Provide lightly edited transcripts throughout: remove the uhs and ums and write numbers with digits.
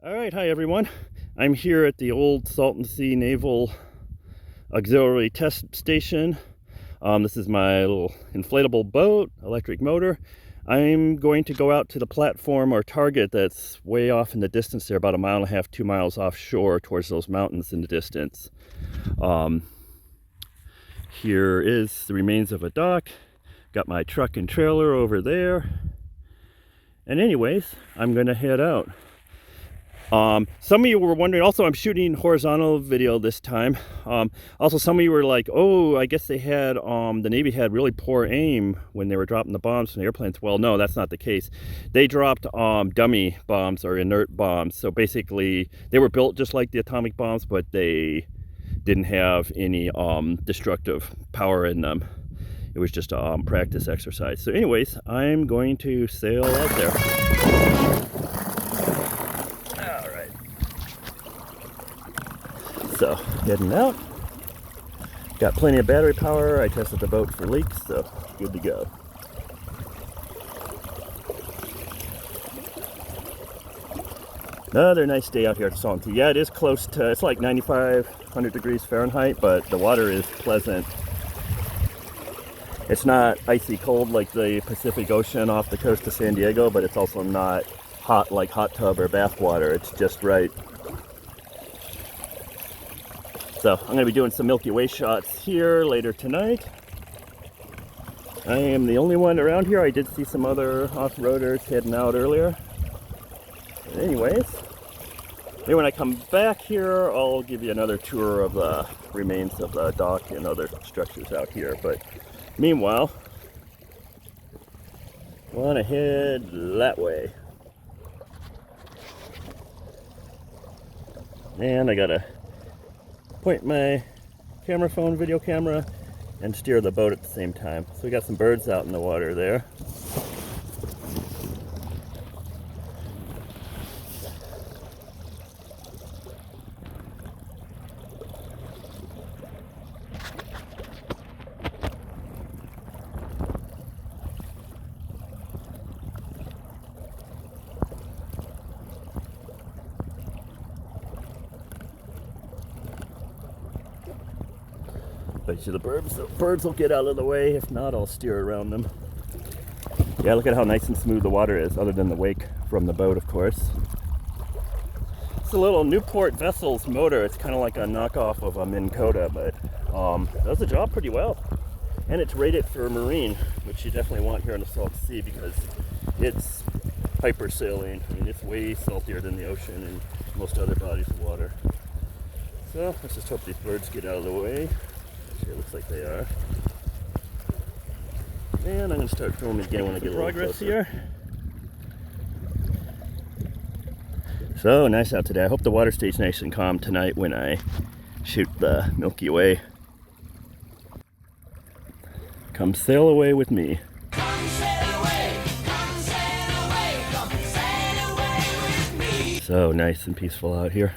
All right, hi everyone. I'm here at the old Salton Sea Naval Auxiliary Test Station. This is my little inflatable boat, electric motor. I'm going to go out to the platform or target that's way off in the distance there, about 1.5 miles, 2 miles offshore towards those mountains in the distance. Here is the remains of a dock. Got my truck and trailer over there. And anyways, I'm gonna head out. Some of you were wondering, also I'm shooting horizontal video this time. Also some of you were like, oh, I guess they had, the Navy had really poor aim when they were dropping the bombs from the airplanes. Well, no, that's not the case. They dropped dummy bombs or inert bombs. So basically they were built just like the atomic bombs, but they didn't have any destructive power in them. It was just a practice exercise. So anyways, I'm going to sail out there. So, heading out. Got plenty of battery power. I tested the boat for leaks, so good to go. Another nice day out here at Salton Sea. Yeah, it is close to, it's like 9,500 degrees Fahrenheit, but the water is pleasant. It's not icy cold like the Pacific Ocean off the coast of San Diego, but it's also not hot like hot tub or bath water. It's just right. So I'm going to be doing some Milky Way shots here later tonight. I am the only one around here. I did see some other off-roaders heading out earlier. But anyways, maybe when I come back here, I'll give you another tour of the remains of the dock and other structures out here. But meanwhile, I want to head that way. And I got to point my camera phone, video camera, and steer the boat at the same time. So we got some birds out in the water there. Bet you the birds will get out of the way. If not, I'll steer around them. Yeah, look at how nice and smooth the water is, other than the wake from the boat, of course. It's a little Newport Vessels motor. It's kind of like a knockoff of a Minn Kota, but does the job pretty well. And it's rated for marine, which you definitely want here in the Salton Sea because it's hyper sailing. I mean, it's way saltier than the ocean and most other bodies of water. So let's just hope these birds get out of the way. It looks like they are. And I'm going to start filming again when I get a little closer. Here. So nice out today. I hope the water stays nice and calm tonight when I shoot the Milky Way. Come sail away with me. Come sail away, come sail away, come sail away with me. So nice and peaceful out here.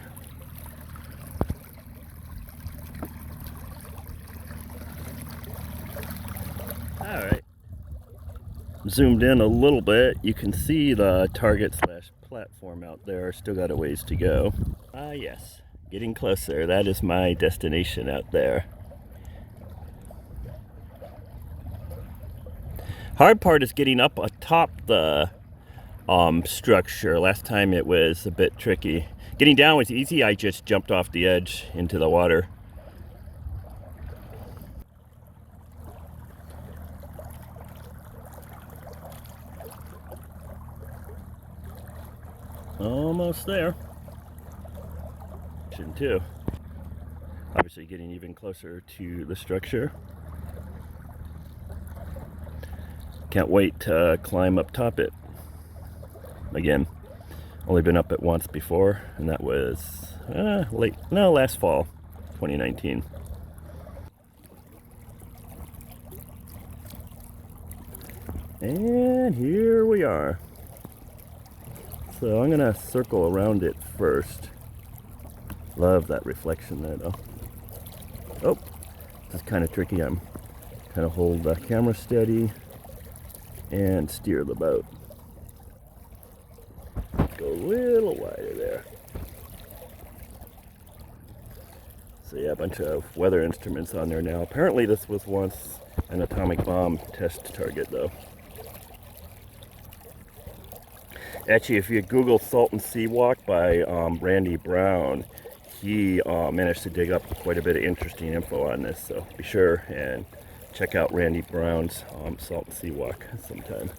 Alright, zoomed in a little bit, you can see the target slash platform out there. Still got a ways to go. Ah yes, getting closer. That is my destination out there. Hard part is getting up atop the structure. Last time it was a bit tricky. Getting down was easy. I just jumped off the edge into the water. Almost there. Section 2. Obviously getting even closer to the structure. Can't wait to climb up top it. Again, only been up it once before, and that was last fall, 2019. And here we are. So I'm gonna circle around it first. Love that reflection there though. Oh, this is kind of tricky. I'm kind of hold the camera steady and steer the boat. Go a little wider there. So yeah, a bunch of weather instruments on there now. Apparently this was once an atomic bomb test target though. Actually, if you Google Salton Sea Walk by Randy Brown, he managed to dig up quite a bit of interesting info on this. So be sure and check out Randy Brown's Salton Sea Walk sometime.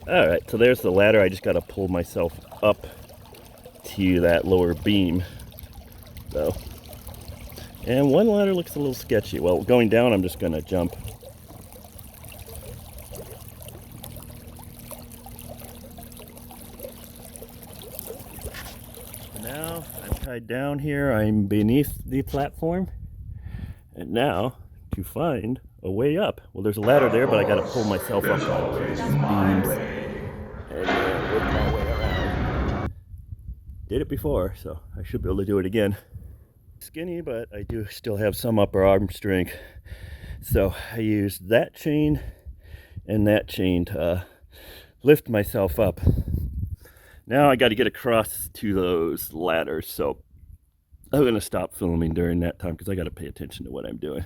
Alright, so there's the ladder. I just got to pull myself up to that lower beam, though. And one ladder looks a little sketchy. Well, going down, I'm just going to jump. Now, I'm tied down here. I'm beneath the platform. And now, to find a way up. Well, there's a ladder there, but I got to pull myself up on these beams. And work my way around. Did it before, so I should be able to do it again. Skinny, but I do still have some upper arm strength. So I used that chain and that chain to lift myself up. Now I got to get across to those ladders, so I'm going to stop filming during that time because I got to pay attention to what I'm doing.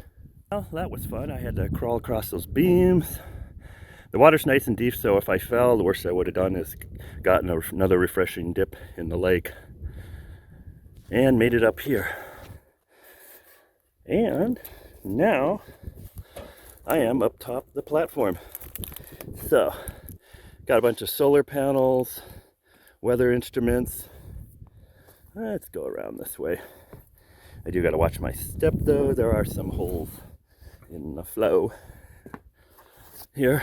Well, that was fun. I had to crawl across those beams. The water's nice and deep, so if I fell, the worst I would have done is gotten another refreshing dip in the lake and made it up here. And now I am up top the platform. So, got a bunch of solar panels, weather instruments. Let's go around this way. I do got to watch my step though. There are some holes in the flow here,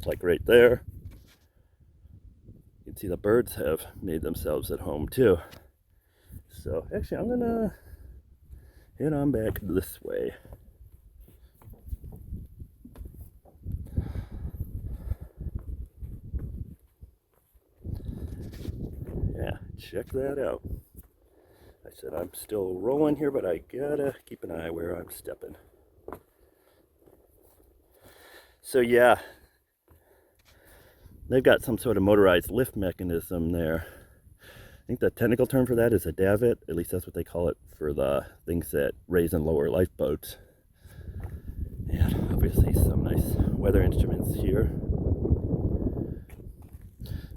like right there. You can see the birds have made themselves at home too. So actually I'm gonna head on back this way. Yeah, check that out. I said I'm still rolling here, but I gotta keep an eye where I'm stepping. So yeah, they've got some sort of motorized lift mechanism there. I think the technical term for that is a davit. At least that's what they call it for the things that raise and lower lifeboats. And obviously some nice weather instruments here.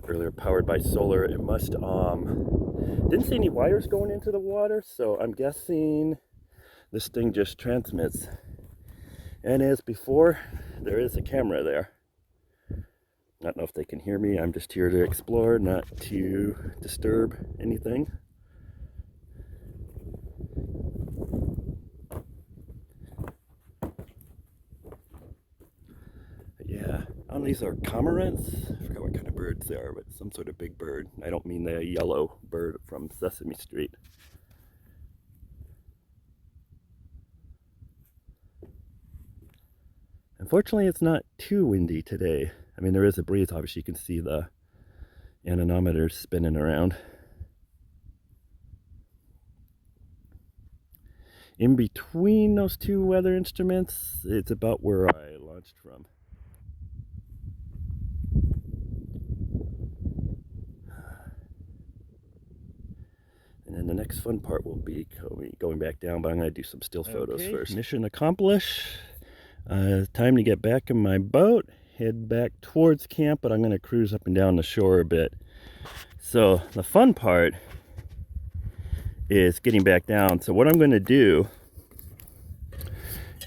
Earlier powered by solar. It must, didn't see any wires going into the water, so I'm guessing this thing just transmits. And as before, there is a camera there. I don't know if they can hear me. I'm just here to explore, not to disturb anything. But yeah, these are cormorants. I forgot what kind of birds they are, but some sort of big bird. I don't mean the yellow bird from Sesame Street. Unfortunately, it's not too windy today. I mean, there is a breeze. Obviously, you can see the anemometers spinning around. In between those two weather instruments, it's about where I launched from. And then the next fun part will be going back down, but I'm going to do some still photos first. Mission accomplished. Time to get back in my boat, head back towards camp, but I'm going to cruise up and down the shore a bit. So the fun part is getting back down. So what I'm going to do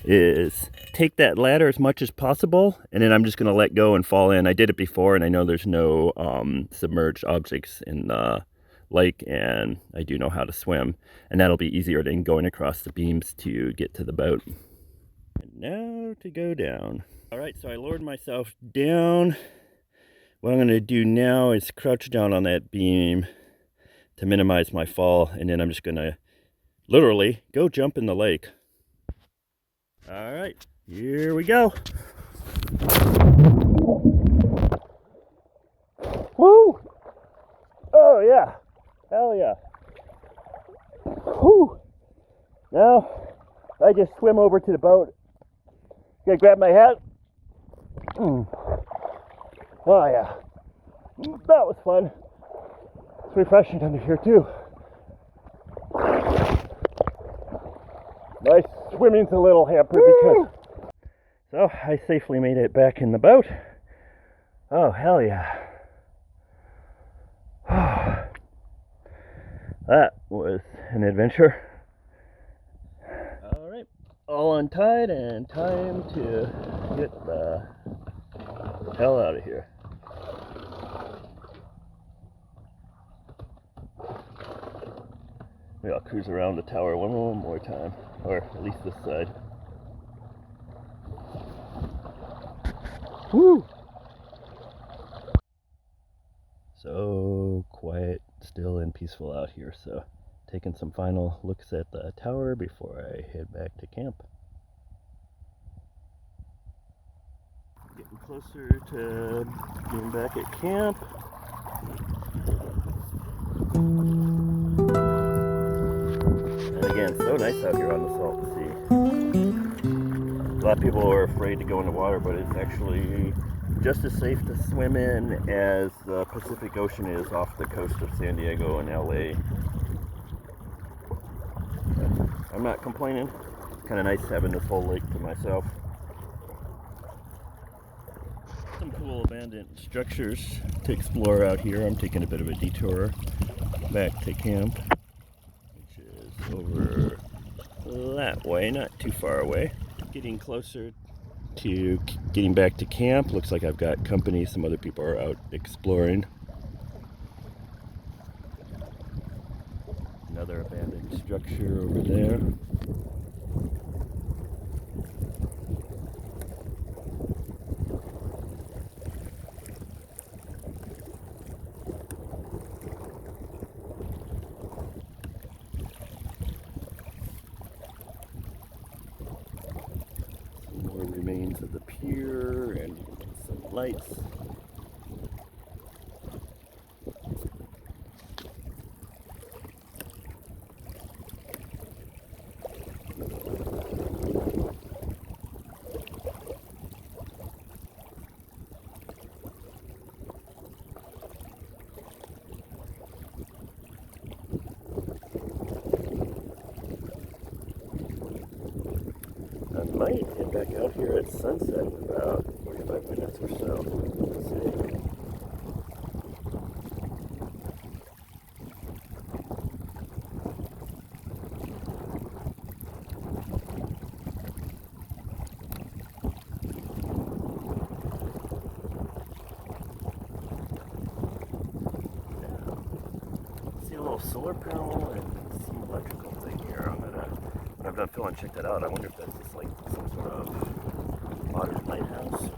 is take that ladder as much as possible, and then I'm just going to let go and fall in. I did it before, and I know there's no submerged objects in the lake, and I do know how to swim, and that'll be easier than going across the beams to get to the boat. And now to go down. All right, so I lowered myself down What I'm going to do now is crouch down on that beam to minimize my fall, and then I'm just going to literally go jump in the lake. All right, here we go. Woo! Oh yeah, hell yeah. Whew. Now I just swim over to the boat. Gotta grab my hat. Oh yeah, that was fun. It's refreshing under here too. My swimming's a little hampered because... So I safely made it back in the boat. Oh hell yeah. That was an adventure. Alright, all untied and time to get the hell out of here. Maybe I'll cruise around the tower one more time, or at least this side. Woo! So quiet, still, and peaceful out here. So, taking some final looks at the tower before I head back to camp. Getting closer to being back at camp. And again, so nice out here on the Salton Sea. A lot of people are afraid to go in the water, but it's actually just as safe to swim in as the Pacific Ocean is off the coast of San Diego and LA. I'm not complaining. Kind of nice having this whole lake to myself. Some cool abandoned structures to explore out here. I'm taking a bit of a detour back to camp, which is over that way, not too far away. Getting closer to getting back to camp. Looks like I've got company. Some other people are out exploring. Another abandoned structure over there. Some more remains of the pier and some lights. I might head back out here at sunset in about 45 minutes or so. Let's see. See a little solar panel and some electrical thing here. When I'm done filming, check that out. I wonder if that's just like some sort of modern lighthouse.